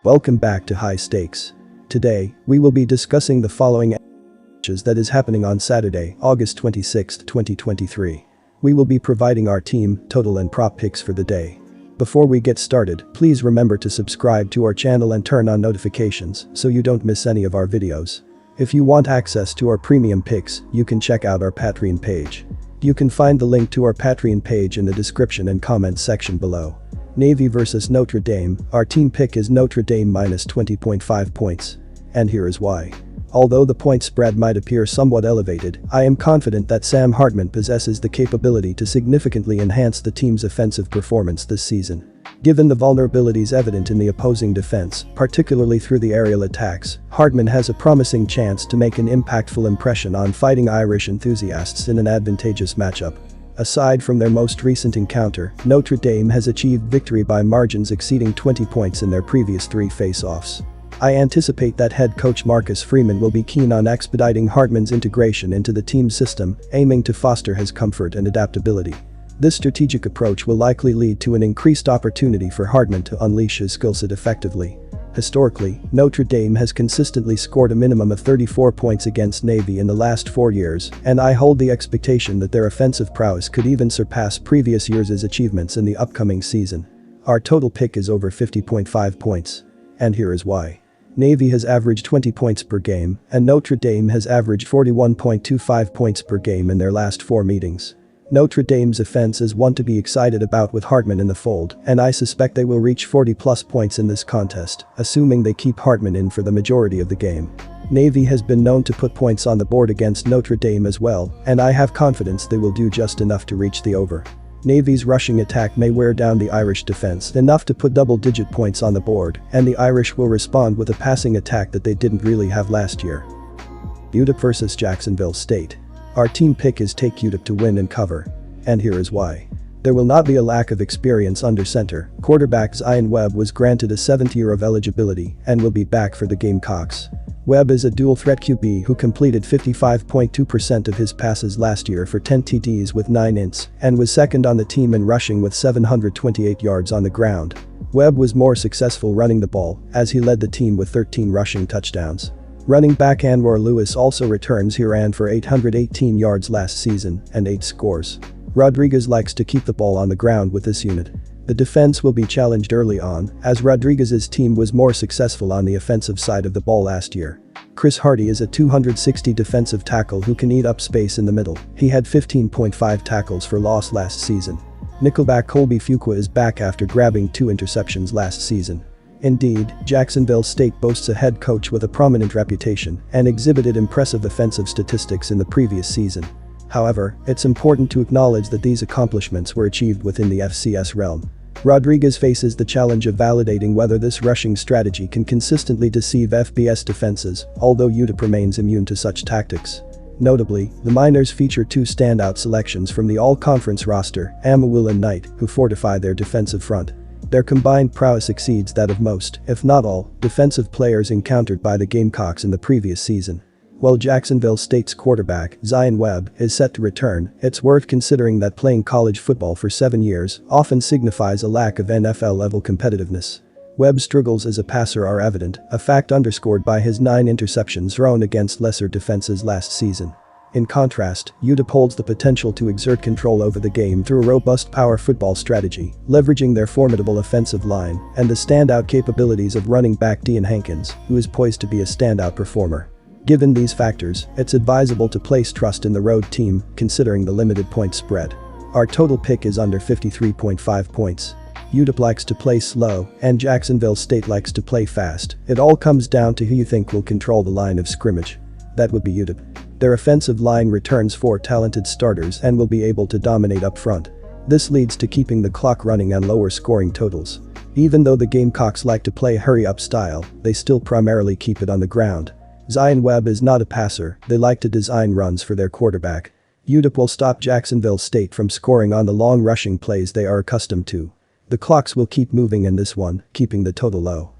Welcome back to High Stakes. Today, we will be discussing the following matches that is happening on Saturday, August 26, 2023. We will be providing our team, total and prop picks for the day. Before we get started, please remember to subscribe to our channel and turn on notifications so you don't miss any of our videos. If you want access to our premium picks, you can check out our Patreon page. You can find the link to our Patreon page in the description and comments section below. Navy vs Notre Dame, our team pick is Notre Dame minus 20.5 points. And here is why. Although the point spread might appear somewhat elevated, I am confident that Sam Hartman possesses the capability to significantly enhance the team's offensive performance this season. Given the vulnerabilities evident in the opposing defense, particularly through the aerial attacks, Hartman has a promising chance to make an impactful impression on Fighting Irish enthusiasts in an advantageous matchup. Aside from their most recent encounter, Notre Dame has achieved victory by margins exceeding 20 points in their previous 3 face-offs. I anticipate that head coach Marcus Freeman will be keen on expediting Hartman's integration into the team system, aiming to foster his comfort and adaptability. This strategic approach will likely lead to an increased opportunity for Hartman to unleash his skill set effectively. Historically, Notre Dame has consistently scored a minimum of 34 points against Navy in the last 4 years, and I hold the expectation that their offensive prowess could even surpass previous years' achievements in the upcoming season. Our total pick is over 50.5 points. And here is why. Navy has averaged 20 points per game, and Notre Dame has averaged 41.25 points per game in their last 4 meetings. Notre Dame's offense is one to be excited about with Hartman in the fold, and I suspect they will reach 40+ points in this contest, assuming they keep Hartman in for the majority of the game. Navy has been known to put points on the board against Notre Dame as well, and I have confidence they will do just enough to reach the over. Navy's rushing attack may wear down the Irish defense enough to put double-digit points on the board, and the Irish will respond with a passing attack that they didn't really have last year. UTEP vs Jacksonville State. Our team pick is take UTEP to win and cover. And here is why. There will not be a lack of experience under center. Quarterback Zion Webb was granted a 7th year of eligibility and will be back for the Gamecocks. Webb is a dual-threat QB who completed 55.2% of his passes last year for 10 TDs with 9 ints and was second on the team in rushing with 728 yards on the ground. Webb was more successful running the ball as he led the team with 13 rushing touchdowns. Running back Anwar Lewis also returns. He ran for 818 yards last season and 8 scores. Rodriguez likes to keep the ball on the ground with this unit. The defense will be challenged early on, as Rodriguez's team was more successful on the offensive side of the ball last year. Chris Hardy is a 260 defensive tackle who can eat up space in the middle. He had 15.5 tackles for loss last season. Nickelback Colby Fuqua is back after grabbing 2 interceptions last season. Indeed, Jacksonville State boasts a head coach with a prominent reputation and exhibited impressive offensive statistics in the previous season. However, it's important to acknowledge that these accomplishments were achieved within the FCS realm. Rodriguez faces the challenge of validating whether this rushing strategy can consistently deceive FBS defenses, although UTEP remains immune to such tactics. Notably, the Miners feature 2 standout selections from the all-conference roster, Amawil and Knight, who fortify their defensive front. Their combined prowess exceeds that of most, if not all, defensive players encountered by the Gamecocks in the previous season. While Jacksonville State's quarterback, Zion Webb, is set to return, it's worth considering that playing college football for 7 years often signifies a lack of NFL-level competitiveness. Webb's struggles as a passer are evident, a fact underscored by his 9 interceptions thrown against lesser defenses last season. In contrast, UTEP holds the potential to exert control over the game through a robust power football strategy, leveraging their formidable offensive line and the standout capabilities of running back Dean Hankins, who is poised to be a standout performer. Given these factors, it's advisable to place trust in the road team, considering the limited point spread. Our total pick is under 53.5 points. UTEP likes to play slow, and Jacksonville State likes to play fast. It all comes down to who you think will control the line of scrimmage. That would be UTEP. Their offensive line returns 4 talented starters and will be able to dominate up front. This leads to keeping the clock running on lower scoring totals. Even though the Gamecocks like to play hurry-up style, they still primarily keep it on the ground. Zion Webb is not a passer, they like to design runs for their quarterback. UTEP will stop Jacksonville State from scoring on the long rushing plays they are accustomed to. The clocks will keep moving in this one, keeping the total low.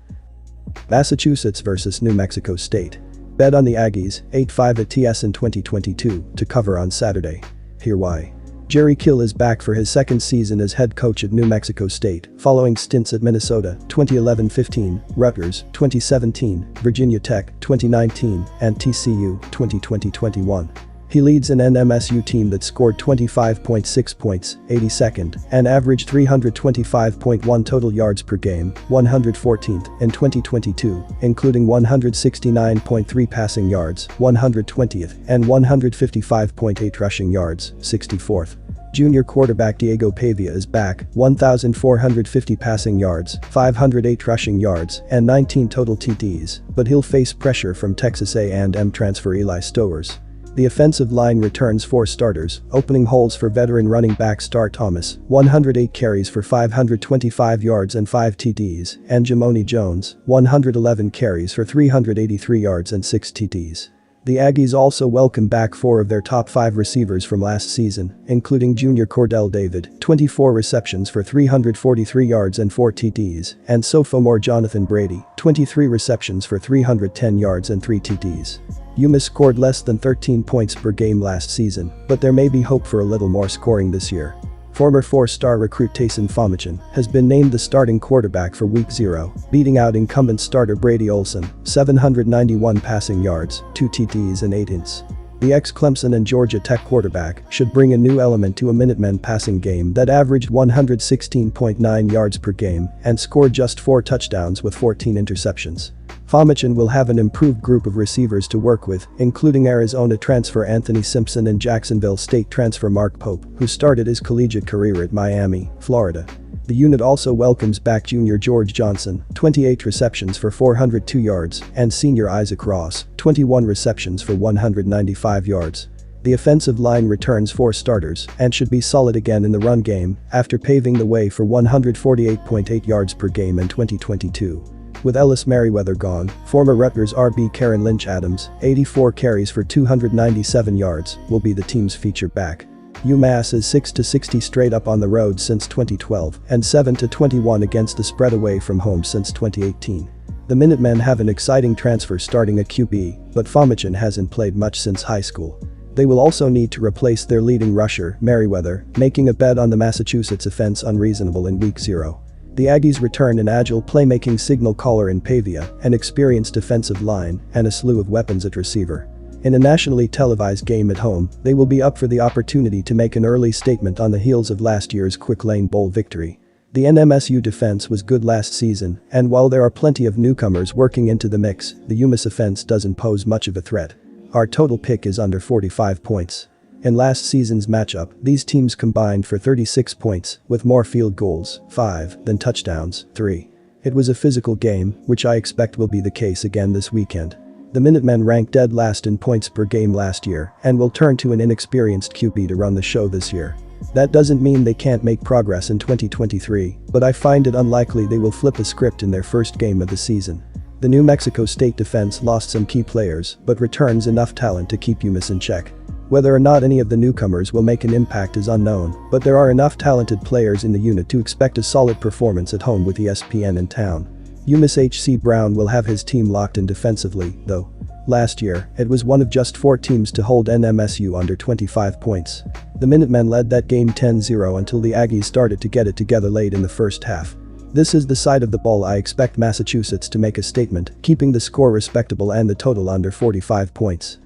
Massachusetts vs New Mexico State. Bet on the Aggies, 8-5 at TS in 2022, to cover on Saturday. Here why. Jerry Kill is back for his second season as head coach at New Mexico State, following stints at Minnesota 2011-15, Rutgers 2017, Virginia Tech 2019, and TCU 2020-21. He leads an NMSU team that scored 25.6 points, 82nd, and averaged 325.1 total yards per game, 114th, in 2022, including 169.3 passing yards, 120th, and 155.8 rushing yards, 64th. Junior quarterback Diego Pavia is back, 1,450 passing yards, 508 rushing yards, and 19 total TDs, but he'll face pressure from Texas A&M transfer Eli Stowers. The offensive line returns 4 starters, opening holes for veteran running back Star Thomas, 108 carries for 525 yards and 5 TDs, and Jamoni Jones, 111 carries for 383 yards and 6 TDs. The Aggies also welcome back 4 of their top 5 receivers from last season, including junior Cordell David, 24 receptions for 343 yards and 4 TDs, and sophomore Jonathan Brady, 23 receptions for 310 yards and 3 TDs. UMass scored less than 13 points per game last season, but there may be hope for a little more scoring this year. Former 4-star recruit Taysom Famichin has been named the starting quarterback for Week 0, beating out incumbent starter Brady Olson, 791 passing yards, 2 TDs and 8 ints. The ex-Clemson and Georgia Tech quarterback should bring a new element to a Minutemen passing game that averaged 116.9 yards per game and scored just 4 touchdowns with 14 interceptions. Famichin will have an improved group of receivers to work with, including Arizona transfer Anthony Simpson and Jacksonville State transfer Mark Pope, who started his collegiate career at Miami, Florida. The unit also welcomes back junior George Johnson, 28 receptions for 402 yards, and senior Isaac Ross, 21 receptions for 195 yards. The offensive line returns 4 starters and should be solid again in the run game after paving the way for 148.8 yards per game in 2022. With Ellis Merriweather gone, former Rutgers RB Karen Lynch Adams, 84 carries for 297 yards, will be the team's feature back. UMass is 6-60 straight up on the road since 2012 and 7-21 against the spread away from home since 2018. The Minutemen have an exciting transfer starting at QB, but Famichin hasn't played much since high school. They will also need to replace their leading rusher, Merriweather, making a bet on the Massachusetts offense unreasonable in Week 0. The Aggies return an agile playmaking signal caller in Pavia, an experienced defensive line, and a slew of weapons at receiver. In a nationally televised game at home, they will be up for the opportunity to make an early statement on the heels of last year's Quick Lane Bowl victory. The NMSU defense was good last season, and while there are plenty of newcomers working into the mix, the UMass offense doesn't pose much of a threat. Our total pick is under 45 points. In last season's matchup, these teams combined for 36 points, with more field goals, 5, than touchdowns, 3. It was a physical game, which I expect will be the case again this weekend. The Minutemen ranked dead last in points per game last year and will turn to an inexperienced QB to run the show this year. That doesn't mean they can't make progress in 2023, but I find it unlikely they will flip a script in their first game of the season. The New Mexico State defense lost some key players, but returns enough talent to keep UMass in check. Whether or not any of the newcomers will make an impact is unknown, but there are enough talented players in the unit to expect a solid performance at home with ESPN in town. UMass HC Brown will have his team locked in defensively, though. Last year, it was one of just 4 teams to hold NMSU under 25 points. The Minutemen led that game 10-0 until the Aggies started to get it together late in the first half. This is the side of the ball I expect Massachusetts to make a statement, keeping the score respectable and the total under 45 points.